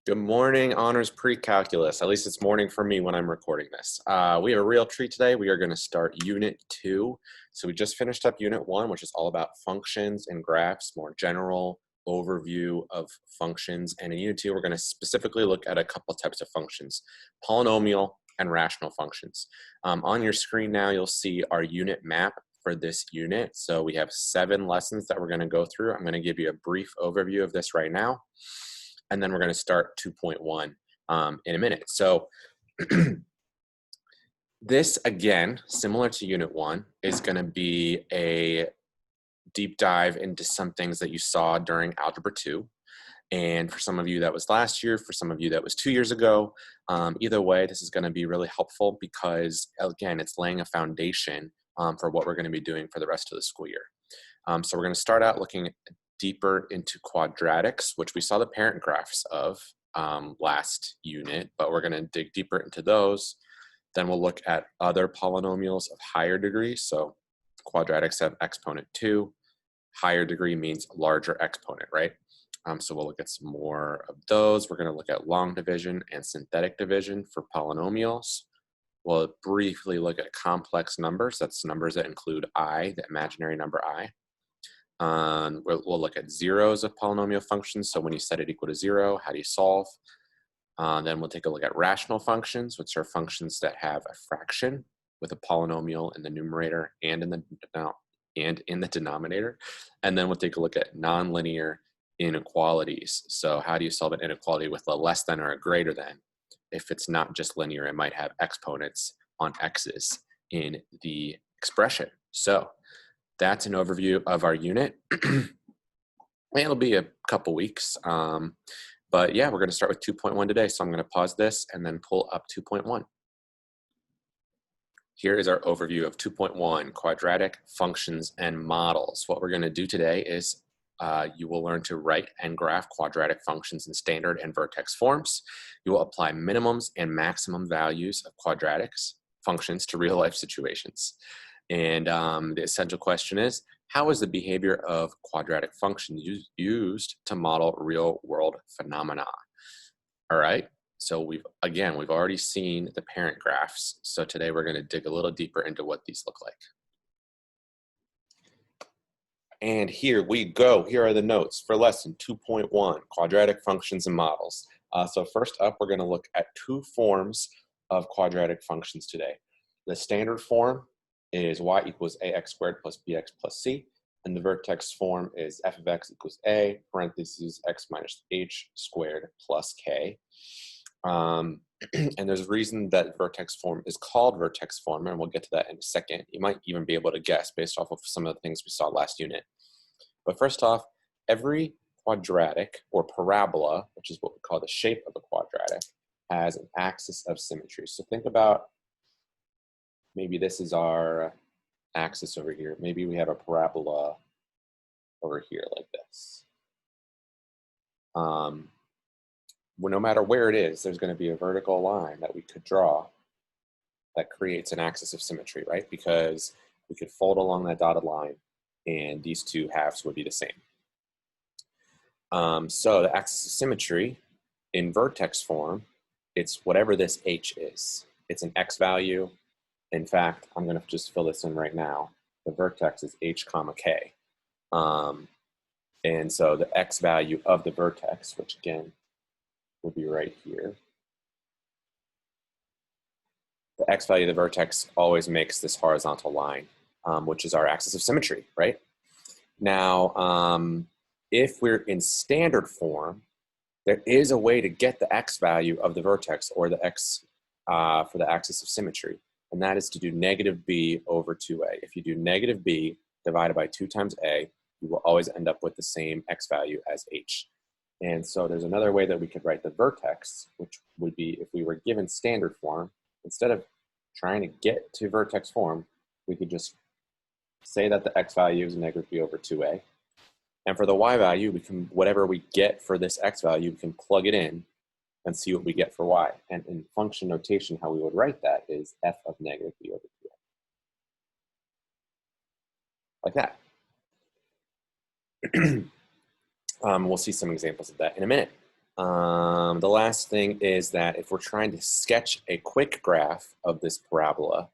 Good morning, honors pre-calculus. At least it's morning for me when I'm recording this. We have a real treat today. We are going to start Unit 2. So we just finished up Unit 1, which is all about functions and graphs, more general overview of functions. And in Unit 2, we're going to specifically look at a couple types of functions, polynomial and rational functions. On your screen now, you'll see our unit map for this unit. So we have 7 lessons that we're going to go through. I'm going to give you a brief overview of this right now. And then we're going to start 2.1 in a minute. So this, again, similar to Unit 1, is going to be a deep dive into some things that you saw during Algebra 2. And for some of you, that was last year. For some of you, that was 2 years ago. Either way, this is going to be really helpful because, again, it's laying a foundation for what we're going to be doing for the rest of the school year. So we're going to start out looking deeper into quadratics, which we saw the parent graphs of last unit, but we're going to dig deeper into those. Then we'll look at other polynomials of higher degree. So quadratics have exponent 2. Higher degree means larger exponent, right? So we'll look at some more of those. We're going to look at long division and synthetic division for polynomials. We'll briefly look at complex numbers. That's numbers that include I, the imaginary number I. We'll look at zeros of polynomial functions. So when you set it equal to 0, how do you solve? Then we'll take a look at rational functions, which are functions that have a fraction with a polynomial in the numerator and in the denominator. And then we'll take a look at nonlinear inequalities. So how do you solve an inequality with a less than or a greater than? If it's not just linear, it might have exponents on x's in the expression. So that's an overview of our unit. It'll be a couple weeks. But yeah, we're going to start with 2.1 today. So I'm going to pause this and then pull up 2.1. Here is our overview of 2.1, quadratic functions and models. What we're going to do today is you will learn to write and graph quadratic functions in standard and vertex forms. You will apply minimums and maximum values of quadratics functions to real life situations. And the essential question is, how is the behavior of quadratic functions used to model real world phenomena? All right, so we've already seen the parent graphs. So today we're going to dig a little deeper into what these look like. And here we go. Here are the notes for lesson 2.1, quadratic functions and models. So first up, we're going to look at 2 forms of quadratic functions today. The standard form is y equals ax squared plus bx plus c, and the vertex form is f of x equals a, parentheses x minus h squared plus k. And there's a reason that vertex form is called vertex form, and we'll get to that in a second. You might even be able to guess based off of some of the things we saw last unit. But first off, every quadratic or parabola, which is what we call the shape of a quadratic, has an axis of symmetry. So think about, maybe this is our axis over here. Maybe we have a parabola over here like this. Well, no matter where it is, there's going to be a vertical line that we could draw that creates an axis of symmetry, right? Because we could fold along that dotted line and these 2 halves would be the same. So the axis of symmetry in vertex form, it's whatever this h is. It's an x value. In fact, I'm going to just fill this in right now. The vertex is h comma k. And so the x value of the vertex, which again will be right here. The x value of the vertex always makes this horizontal line, which is our axis of symmetry, right? Now, if we're in standard form, there is a way to get the x value of the vertex or the x for the axis of symmetry. And that is to do negative b over 2a. If you do negative b divided by 2 times a, you will always end up with the same x value as h. And so there's another way that we could write the vertex, which would be if we were given standard form, instead of trying to get to vertex form, we could just say that the x value is negative b over 2a. And for the y value, we can, whatever we get for this x value, we can plug it in and see what we get for y. And in function notation, how we would write that is f of negative b over 2a. Like that. We'll see some examples of that in a minute. The last thing is that if we're trying to sketch a quick graph of this parabola,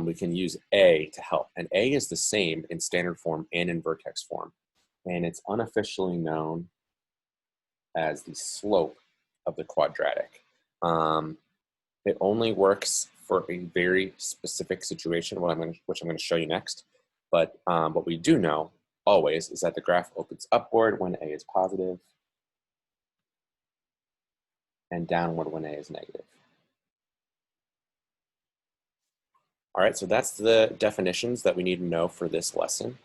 we can use A to help. And A is the same in standard form and in vertex form. And it's unofficially known as the slope of the quadratic. It only works for a very specific situation, which I'm going to show you next. But what we do know always is that the graph opens upward when A is positive and downward when A is negative. All right, so that's the definitions that we need to know for this lesson.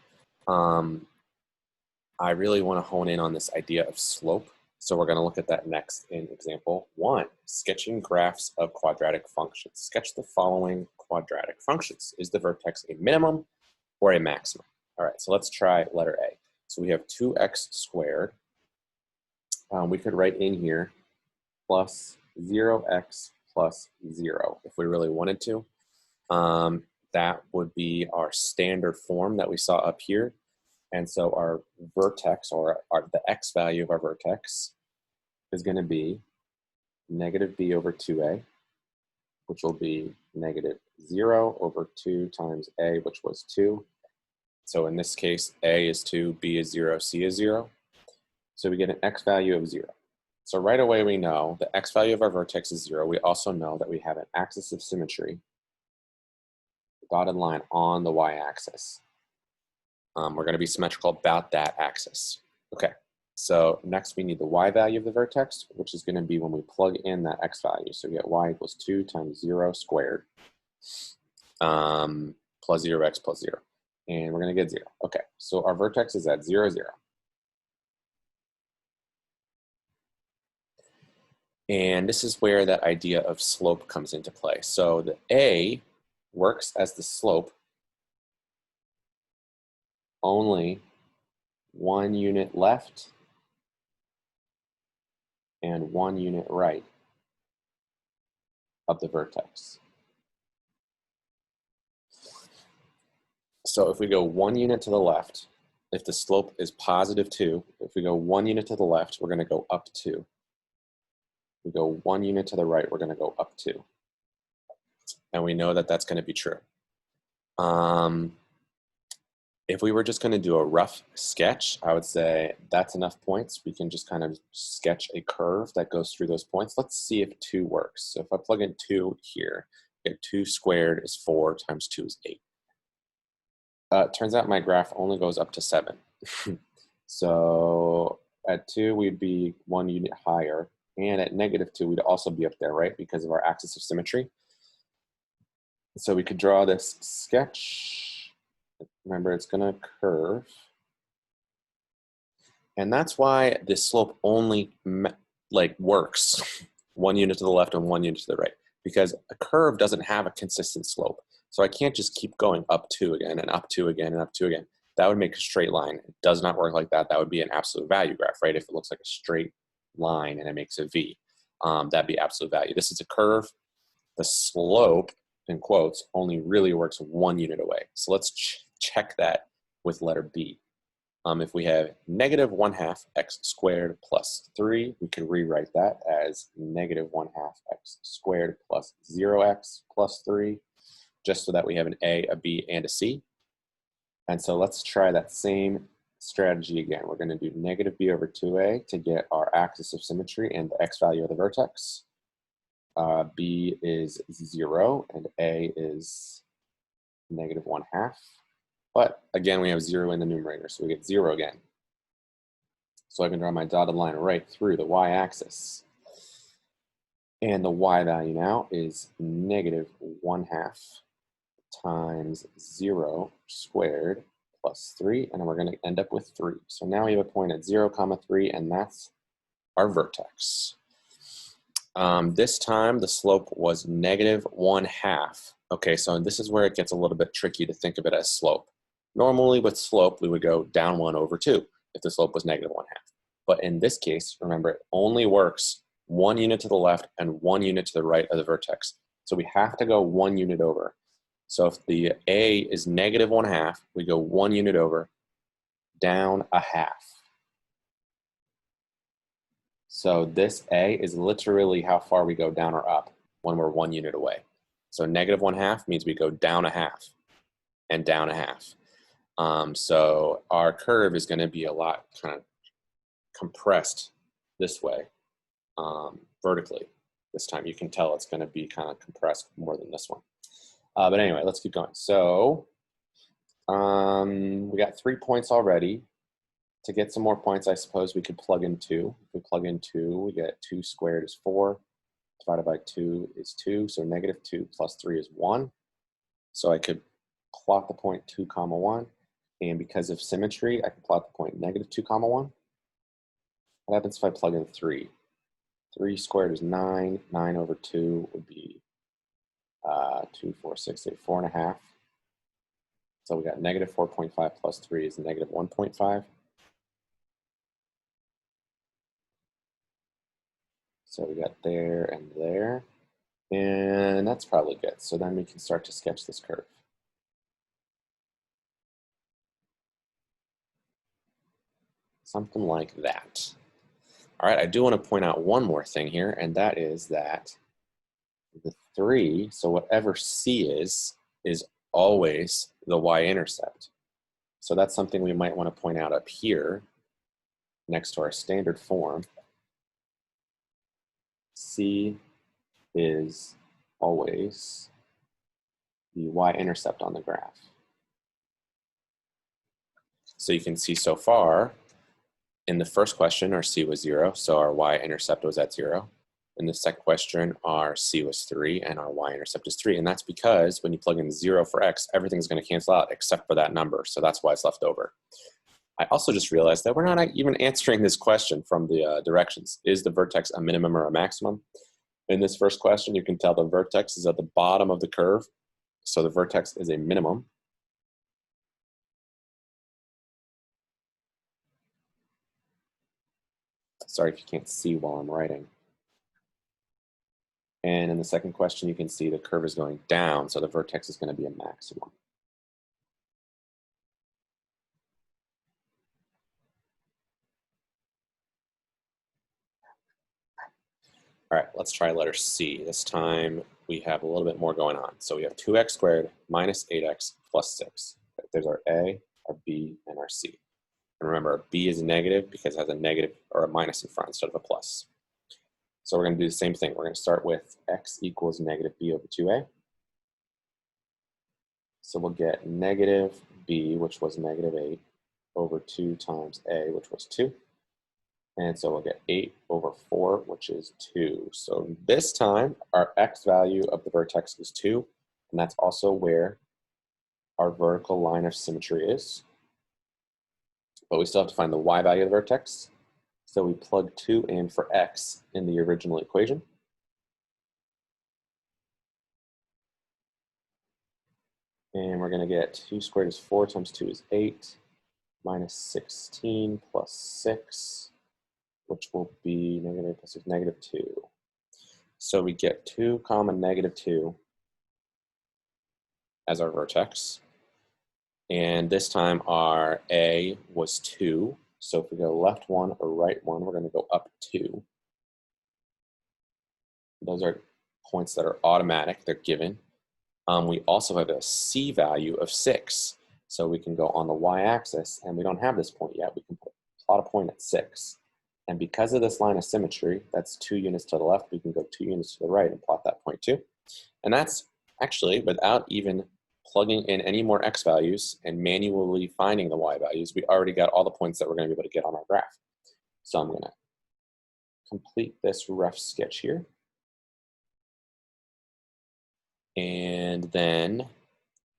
I really want to hone in on this idea of slope. So we're going to look at that next in example 1, sketching graphs of quadratic functions. Sketch the following quadratic functions. Is the vertex a minimum or a maximum? All right, so let's try letter A. So we have 2x squared. We could write in here plus 0x plus 0 if we really wanted to. That would be our standard form that we saw up here. And so our vertex, or the x value of our vertex, is going to be negative b over 2a, which will be negative 0 over 2 times a, which was 2. So in this case, a is 2, b is 0, c is 0. So we get an x value of 0. So right away we know the x value of our vertex is 0. We also know that we have an axis of symmetry, dotted line on the y-axis. We're going to be symmetrical about that axis. Okay, so next we need the y value of the vertex, which is going to be when we plug in that x value. So we get y equals 2 times 0 squared plus 0x plus 0. And we're going to get 0. Okay, so our vertex is at 0, 0. And this is where that idea of slope comes into play. So the A works as the slope only 1 unit left and 1 unit right of the vertex. So if we go 1 unit to the left, if the slope is positive 2, if we go 1 unit to the left, we're going to go up 2. If we go 1 unit to the right, we're going to go up 2. And we know that that's going to be true. If we were just going to do a rough sketch, I would say that's enough points. We can just kind of sketch a curve that goes through those points. Let's see if 2 works. So if I plug in 2 here, get 2 squared is 4 times 2 is 8. It turns out my graph only goes up to 7. So at 2, we'd be 1 unit higher. And at negative 2, we'd also be up there, right? Because of our axis of symmetry. So we could draw this sketch. Remember, it's going to curve. And that's why this slope only works 1 unit to the left and 1 unit to the right. Because a curve doesn't have a consistent slope. So I can't just keep going up 2 again and up 2 again and up 2 again. That would make a straight line. It does not work like that. That would be an absolute value graph, right? If it looks like a straight line and it makes a V, that'd be absolute value. This is a curve. The slope, in quotes, only really works 1 unit away. So let's check that with letter B. If we have negative 1/2 x squared plus 3, we could rewrite that as negative 1/2 x squared plus 0x plus 3, just so that we have an A, a B, and a C. And so let's try that same strategy again. We're going to do negative b over 2a to get our axis of symmetry and the x value of the vertex. B is 0 and a is negative 1/2. But again, we have 0 in the numerator, so we get 0 again. So I can draw my dotted line right through the y-axis. And the y value now is negative 1/2 times 0 squared plus 3, and we're going to end up with 3. So now we have a point at 0, 3, and that's our vertex. This time the slope was negative 1/2. Okay, so this is where it gets a little bit tricky to think of it as slope. Normally with slope, we would go down 1 over 2 if the slope was negative 1/2. But in this case, remember, it only works 1 unit to the left and 1 unit to the right of the vertex. So we have to go 1 unit over. So if the A is negative 1/2, we go 1 unit over, down 1/2. So this A is literally how far we go down or up when we're 1 unit away. So -1/2 means we go down a half and down a half. So our curve is going to be a lot kind of compressed this way, vertically. This time you can tell it's going to be kind of compressed more than this one. But anyway, let's keep going. So we got 3 points already. To get some more points, I suppose we could plug in 2. If we plug in 2, we get 2 squared is 4. Divided by 2 is 2. So -2 plus 3 is 1. So I could plot the point 2, 1. And because of symmetry, I can plot the point -2, 1. What happens if I plug in 3? 3 squared is 9. 9 over 2 would be 2, 4, 6, 8, 4.5. So we got -4.5 plus 3 is -1.5. So we got there and there. And that's probably good. So then we can start to sketch this curve. Something like that. All right, I do want to point out one more thing here, and that is that the 3, so whatever C is always the y-intercept. So that's something we might want to point out up here next to our standard form. C is always the y-intercept on the graph. So you can see so far, in the first question, our C was 0, so our y-intercept was at 0. In the second question, our C was 3, and our y-intercept is 3. And that's because when you plug in 0 for x, everything's going to cancel out except for that number. So that's why it's left over. I also just realized that we're not even answering this question from the directions. Is the vertex a minimum or a maximum? In this first question, you can tell the vertex is at the bottom of the curve. So the vertex is a minimum. Sorry if you can't see while I'm writing. And in the second question, you can see the curve is going down, so the vertex is going to be a maximum. All right, let's try letter C. This time we have a little bit more going on. So we have 2x squared minus 8x plus 6. There's our A, our B, and our C. And remember, our B is negative because it has a negative or a minus in front instead of a plus. So we're going to do the same thing. We're going to start with x equals negative b over 2a. So we'll get negative b, which was -8, over 2 times a, which was 2. And so we'll get 8 over 4, which is 2. So this time, our x value of the vertex is 2, and that's also where our vertical line of symmetry is. But we still have to find the y value of the vertex. So we plug 2 in for x in the original equation. And we're going to get 2 squared is 4 times 2 is 8, minus 16 plus 6, which will be negative plus 6, -2. So we get 2 comma -2 as our vertex. And this time our A was 2. So if we go left 1 or right 1, we're going to go up 2. Those are points that are automatic, they're given. We also have a C value of 6. So we can go on the y-axis, and we don't have this point yet. We can plot a point at 6. And because of this line of symmetry, that's 2 units to the left, we can go 2 units to the right and plot that point too. And that's actually without even plugging in any more x values and manually finding the y values. We already got all the points that we're going to be able to get on our graph. So I'm going to complete this rough sketch here. And then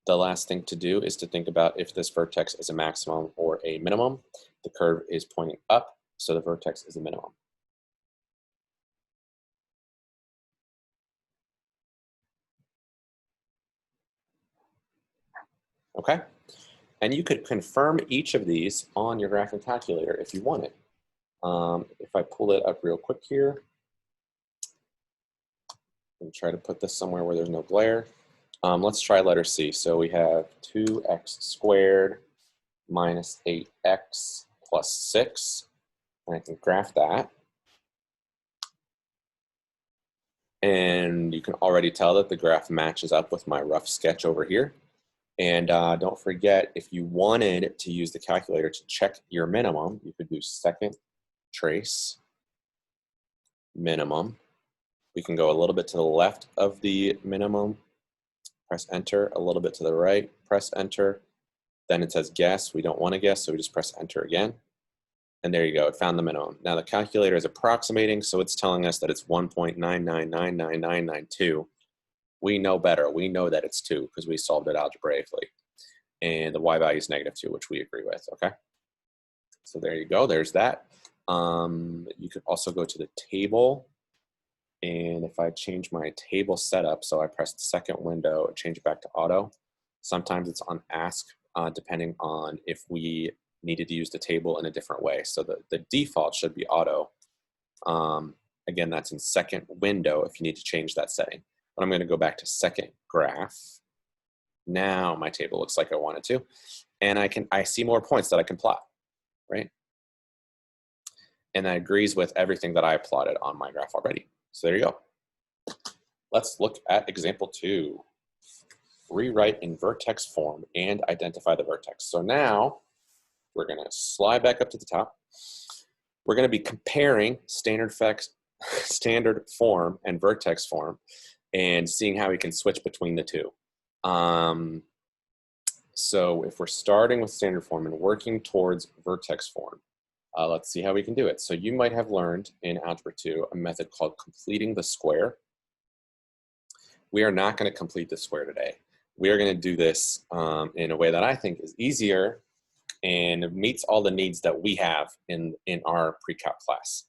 the last thing to do is to think about if this vertex is a maximum or a minimum. The curve is pointing up, so the vertex is a minimum. Okay? And you could confirm each of these on your graphing calculator if you wanted. If I pull it up real quick here, and try to put this somewhere where there's no glare. Let's try letter C. So we have 2x squared minus 8x plus 6. And I can graph that. And you can already tell that the graph matches up with my rough sketch over here. And don't forget, if you wanted to use the calculator to check your minimum, you could do second trace minimum. We can go a little bit to the left of the minimum, press enter, a little bit to the right, press enter. Then it says guess. We don't want to guess, so we just press enter again. And there you go, it found the minimum. Now the calculator is approximating, so it's telling us that it's 1.9999992. We know better. We know that it's 2 because we solved it algebraically. And the y value is -2, which we agree with, okay? So there you go, there's that. You could also go to the table. And if I change my table setup, so I press the second window, change it back to auto. Sometimes it's on ask, depending on if we needed to use the table in a different way. So the default should be auto. Again, that's in second window if you need to change that setting. But I'm going to go back to second graph. Now my table looks like I want it to. And I see more points that I can plot, right? And that agrees with everything that I plotted on my graph already. So there you go. Let's look at example 2. Rewrite in vertex form and identify the vertex. So now we're going to slide back up to the top. We're going to be comparing standard form and vertex form and seeing how we can switch between the two. So if we're starting with standard form and working towards vertex form, let's see how we can do it. So you might have learned in Algebra 2 a method called completing the square. We are not going to complete the square today. We are going to do this in a way that I think is easier and meets all the needs that we have in our pre-calc class.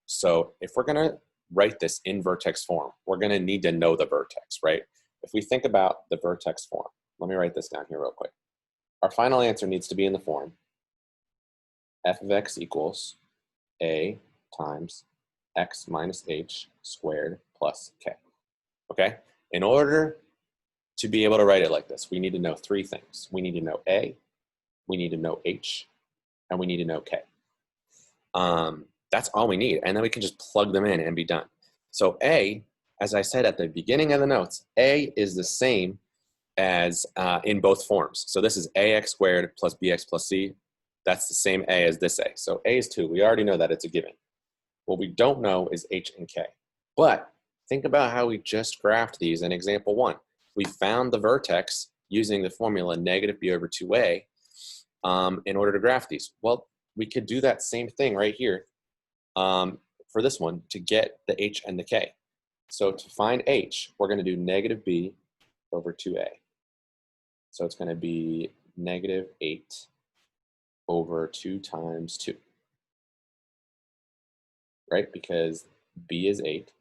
So if we're going to write this in vertex form, we're going to need to know the vertex, right? If we think about the vertex form, let me write this down here real quick. Our final answer needs to be in the form f of x equals a times x minus h squared plus k, okay? In order to be able to write it like this, we need to know 3 things. We need to know a, we need to know h, and we need to know k. That's all we need, and then we can just plug them in and be done. So a, as I said at the beginning of the notes, a is the same as in both forms. So this is ax squared plus bx plus c. That's the same a as this a. So a is 2. We already know that it's a given. What we don't know is h and k. But think about how we just graphed these in example 1. We found the vertex using the formula negative b over 2a in order to graph these. Well, we could do that same thing right here for this one to get the h and the k. So to find h, we're going to do negative b over 2a. So it's going to be negative 8 over 2 times 2, right? Because b is 8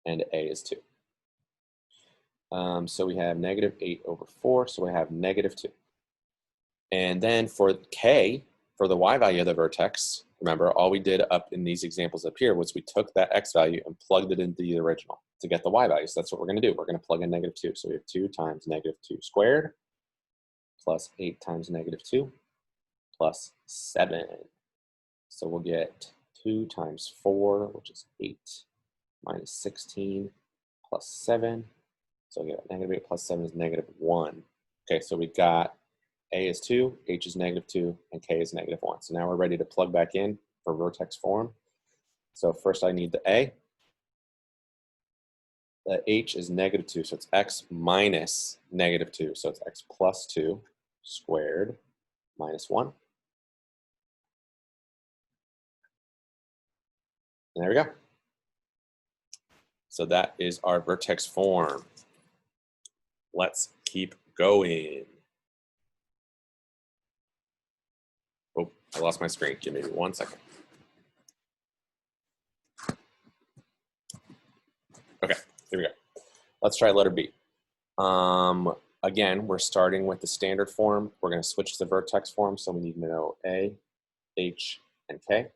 and a is 2. So we have negative 8 over 4, so we have negative 2. And then for k, for the y value of the vertex, remember all we did up in these examples up here was we took that x value and plugged it into the original to get the y value. So that's what we're going to do. We're going to plug in negative 2. So we have 2 times negative 2 squared plus 8 times negative 2 plus 7. So we'll get 2 times 4, which is 8, minus 16 plus 7. So we get negative 8 plus 7 is negative 1. Okay, so we got a is 2, h is negative 2, and k is negative 1. So now we're ready to plug back in for vertex form. So first I need the a. The h is negative 2, so it's x minus negative 2. So it's x plus 2 squared minus 1. And there we go. So that is our vertex form. Let's keep going. Oh, I lost my screen. Give me 1 second. Okay, here we go. Let's try letter B. Again, we're starting with the standard form. We're going to switch to the vertex form, so we need to know a, h, and k.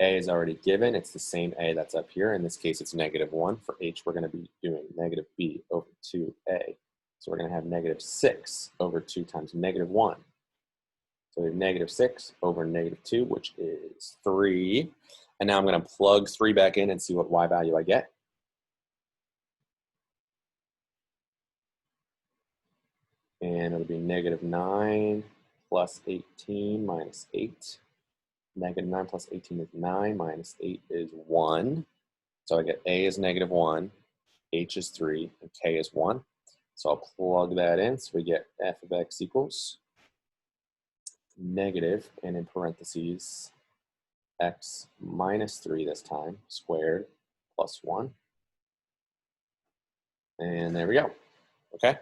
A is already given. It's the same a that's up here. In this case, it's negative 1. For h, we're going to be doing negative b over 2a. So we're going to have negative 6 over 2 times negative 1. So we have negative 6 over negative 2, which is 3. And now I'm going to plug 3 back in and see what y value I get. And it'll be negative 9 plus 18 minus 8. Negative 9 plus 18 is 9, minus 8 is 1. So I get A is negative 1, H is 3, and K is 1. So I'll plug that in. So we get f of x equals negative, and in parentheses, x minus 3 this time, squared, plus 1. And there we go. Okay.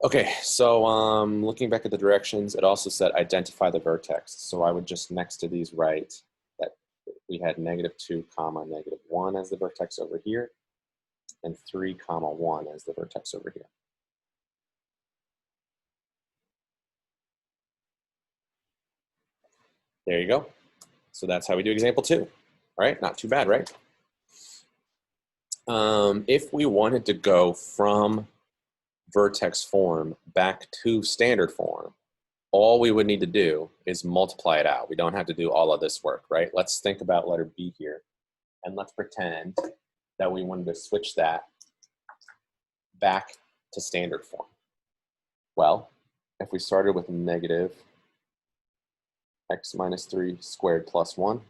Okay, so looking back at the directions, it also said identify the vertex. So I would just next to these write that we had negative 2 comma negative 1 as the vertex over here, and 3 comma 1 as the vertex over here. There you go. So that's how we do example 2. All right, not too bad, right? If we wanted to go from vertex form back to standard form, all we would need to do is multiply it out. We don't have to do all of this work, right? Let's think about letter B here, and let's pretend that we wanted to switch that back to standard form. Well, if we started with negative x minus 3 squared plus 1,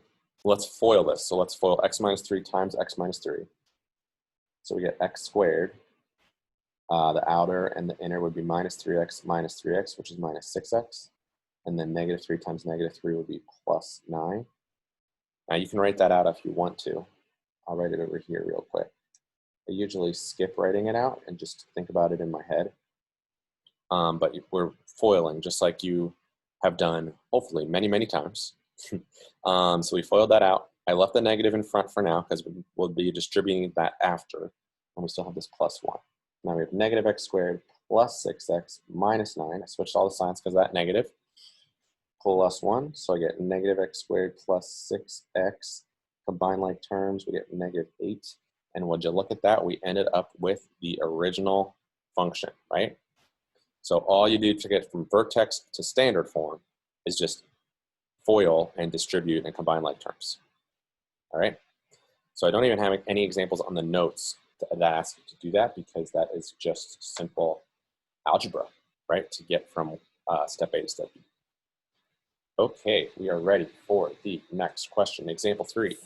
let's FOIL this. So let's FOIL x minus 3 times x minus 3. So we get x squared. The outer and the inner would be minus 3x, which is minus 6x. And then negative 3 times negative 3 would be plus 9. Now you can write that out if you want to. I'll write it over here real quick. I usually skip writing it out and just think about it in my head. But we're foiling just like you have done, hopefully, many, many times. So we foiled that out. I left the negative in front for now because we'll be distributing that after. And we still have this plus 1. Now we have negative x squared plus 6x minus 9. I switched all the signs because of that negative. Plus 1, so I get negative x squared plus 6x. Combine like terms, we get negative 8. And would you look at that, we ended up with the original function, right? So all you do to get from vertex to standard form is just FOIL and distribute and combine like terms. All right? So I don't even have any examples on the notes that ask you to do that because that is just simple algebra, right? To get from step A to step B. Okay, we are ready for the next question. Example 3.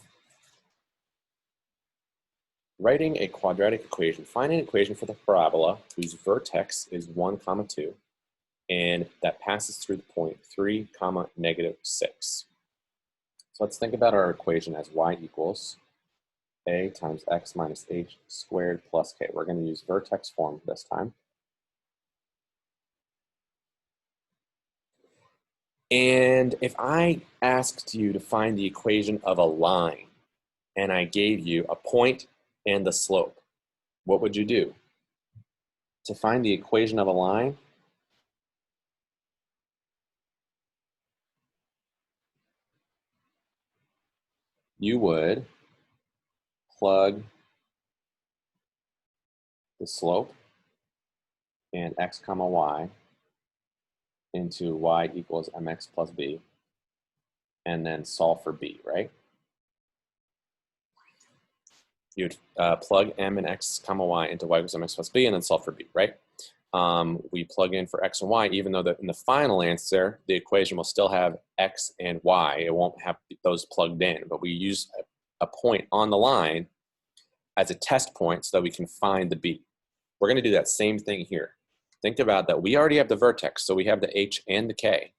Writing a quadratic equation. Find an equation for the parabola whose vertex is 1, 2, and that passes through the point 3, negative 6. So let's think about our equation as y equals a times x minus h squared plus k. We're going to use vertex form this time. And if I asked you to find the equation of a line, and I gave you a point and the slope, what would you do? To find the equation of a line, you would plug the slope and x comma y into y equals mx plus b, and then solve for b, right? You'd plug m and x comma y into y equals mx plus b, and then solve for b, right? We plug in for x and y, even though in the final answer, the equation will still have x and y. It won't have those plugged in, but we use a point on the line as a test point so that we can find the b. We're going to do that same thing here. Think about that. We already have the vertex, so we have the h and the k.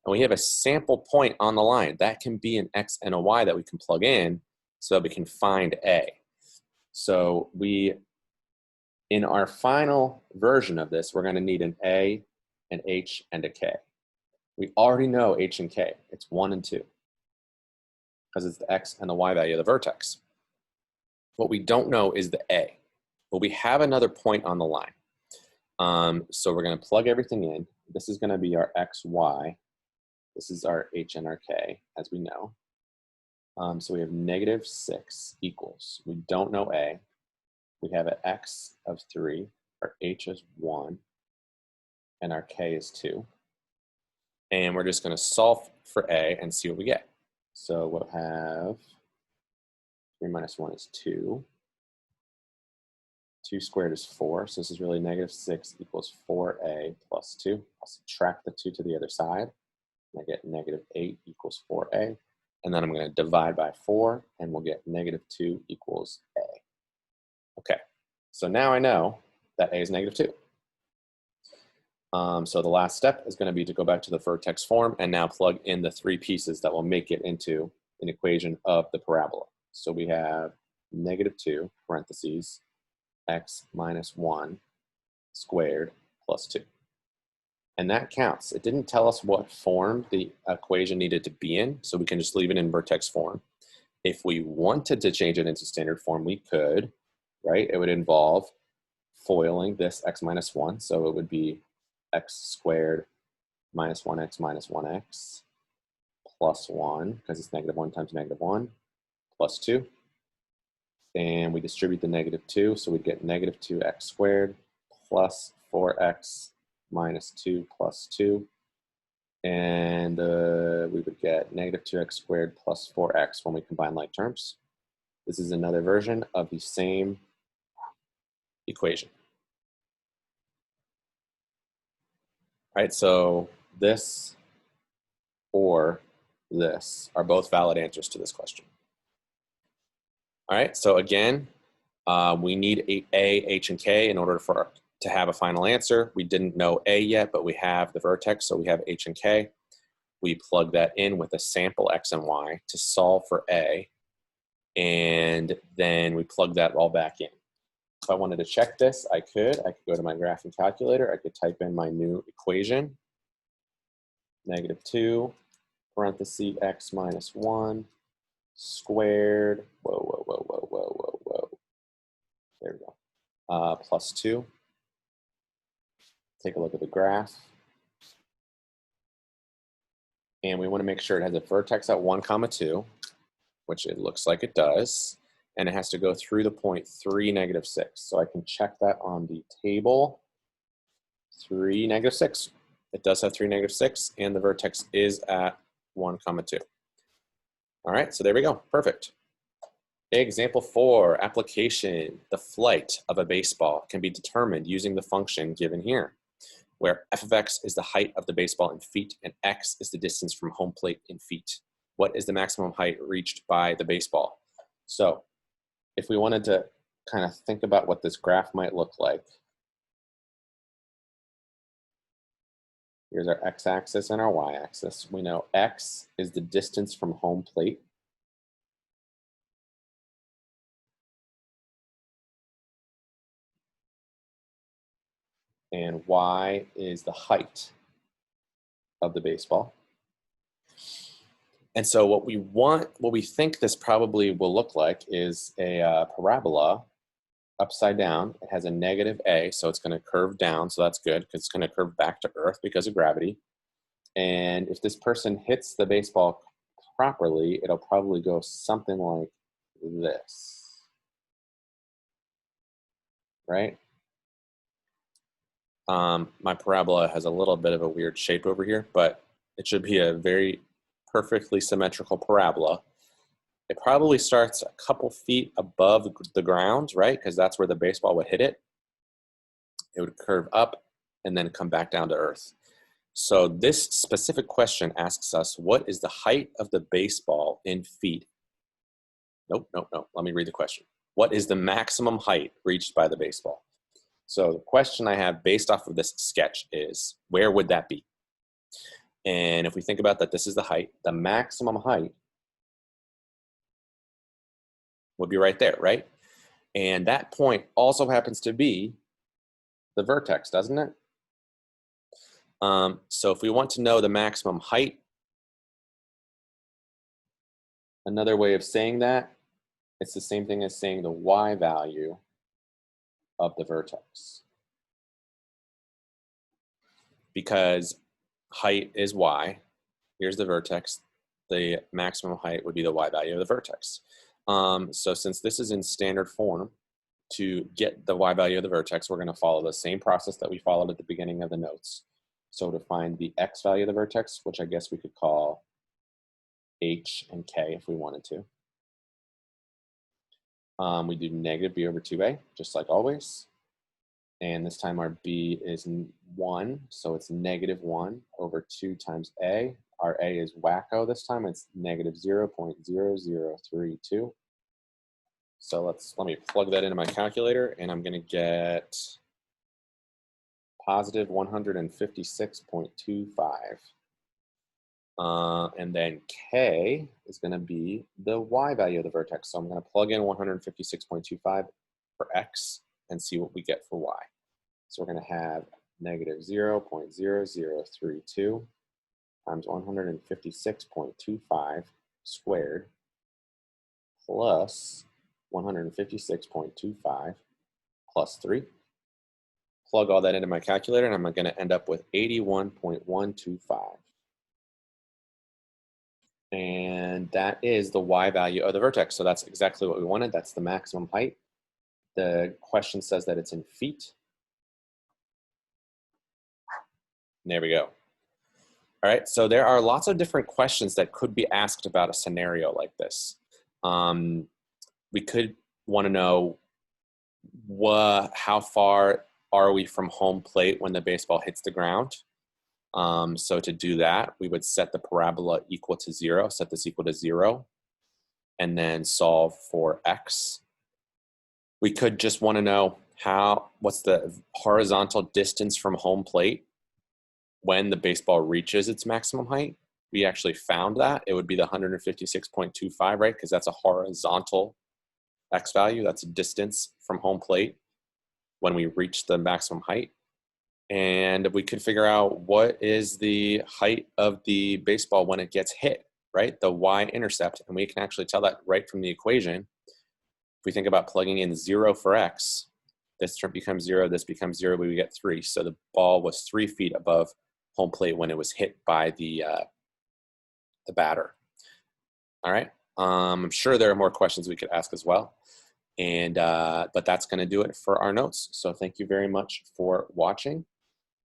And we have a sample point on the line. That can be an x and a y that we can plug in so that we can find a. So in our final version of this, we're going to need an a, an h, and a k. We already know h and k. It's 1 and 2 because it's the x and the y value of the vertex. What we don't know is the a, but we have another point on the line. So we're going to plug everything in. This is going to be our x, y. This is our h and our k, as we know. So we have negative 6 equals. We don't know a. We have an x of 3, our h is 1, and our k is 2. And we're just going to solve for a and see what we get. So we'll have 3 minus 1 is 2. 2 squared is 4, so this is really negative 6 equals 4a plus 2. I'll subtract the 2 to the other side, and I get negative 8 equals 4a. And then I'm going to divide by 4, and we'll get negative 2 equals a. Okay, so now I know that a is negative 2. So the last step is going to be to go back to the vertex form and now plug in the 3 pieces that will make it into an equation of the parabola. So we have negative 2, parentheses, x minus 1 squared plus 2. And that counts. It didn't tell us what form the equation needed to be in, so we can just leave it in vertex form. If we wanted to change it into standard form, we could, right? It would involve foiling this x minus 1, so it would be x squared minus 1x minus 1x plus 1, because it's negative 1 times negative 1, plus 2. And we distribute the negative 2, so we get negative 2x squared plus 4x minus 2 plus 2. And we would get negative 2x squared plus 4x when we combine like terms. This is another version of the same equation. All right, so this or this are both valid answers to this question. All right, so again, we need a, h, and k in order to have a final answer. We didn't know a yet, but we have the vertex, so we have h and k. We plug that in with a sample x and y to solve for a, and then we plug that all back in. If I wanted to check this, I could go to my graphing calculator, I could type in my new equation, negative 2, parenthesis x minus 1, squared, whoa. There we go, plus 2. Take a look at the graph. And we want to make sure it has a vertex at 1, 2, which it looks like it does. And it has to go through the point 3, negative 6. So I can check that on the table. 3, negative 6. It does have 3, negative 6, and the vertex is at 1, 2. All right, so there we go. Perfect. Example 4, application. The flight of a baseball can be determined using the function given here, where f of x is the height of the baseball in feet and x is the distance from home plate in feet. What is the maximum height reached by the baseball? So if we wanted to kind of think about what this graph might look like, here's our x-axis and our y-axis. We know x is the distance from home plate. And y is the height of the baseball. And so what we think this probably will look like is a parabola upside down. It has a negative a, so it's going to curve down, so that's good because it's going to curve back to Earth because of gravity. And if this person hits the baseball properly, it'll probably go something like this, right? My parabola has a little bit of a weird shape over here, but it should be a very perfectly symmetrical parabola. It probably starts a couple feet above the ground, right? Because that's where the baseball would hit it. It would curve up and then come back down to Earth. So this specific question asks us, what is the height of the baseball in feet? Nope. Let me read the question. What is the maximum height reached by the baseball? So the question I have based off of this sketch is, where would that be? And if we think about that, this is the height. The maximum height would be right there, right? And that point also happens to be the vertex, doesn't it? So if we want to know the maximum height, another way of saying that, it's the same thing as saying the y value of the vertex. Because height is y, here's the vertex, the maximum height would be the y value of the vertex. So since this is in standard form, to get the y value of the vertex, we're going to follow the same process that we followed at the beginning of the notes. So to find the x value of the vertex, which I guess we could call h and k if we wanted to, We do negative b over 2a, just like always. And this time our b is 1, so it's negative 1 over 2 times a. Our a is wacko this time, it's negative 0.0032. So let me plug that into my calculator, and I'm gonna get positive 156.25. And then k is going to be the y value of the vertex. So I'm going to plug in 156.25 for x and see what we get for y. So we're going to have negative 0.0032 times 156.25 squared plus 156.25 plus 3. Plug all that into my calculator, and I'm going to end up with 81.125. And that is the y value of the vertex. So that's exactly what we wanted. That's the maximum height. The question says that it's in feet. And there we go. All right, so there are lots of different questions that could be asked about a scenario like this. We could want to know how far are we from home plate when the baseball hits the ground. So to do that, we would set the parabola equal to 0, set this equal to 0, and then solve for x. We could just want to know what's the horizontal distance from home plate when the baseball reaches its maximum height. We actually found that. It would be the 156.25, right? Because that's a horizontal x value. That's a distance from home plate when we reach the maximum height. And we could figure out what is the height of the baseball when it gets hit, right? The y-intercept, and we can actually tell that right from the equation. If we think about plugging in 0 for x, this becomes 0, this becomes 0, we get 3. So the ball was 3 feet above home plate when it was hit by the batter. All right, I'm sure there are more questions we could ask as well. And but that's going to do it for our notes. So thank you very much for watching.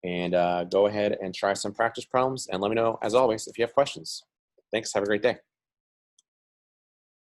And go ahead and try some practice problems, and let me know, as always, if you have questions. Thanks. Have a great day.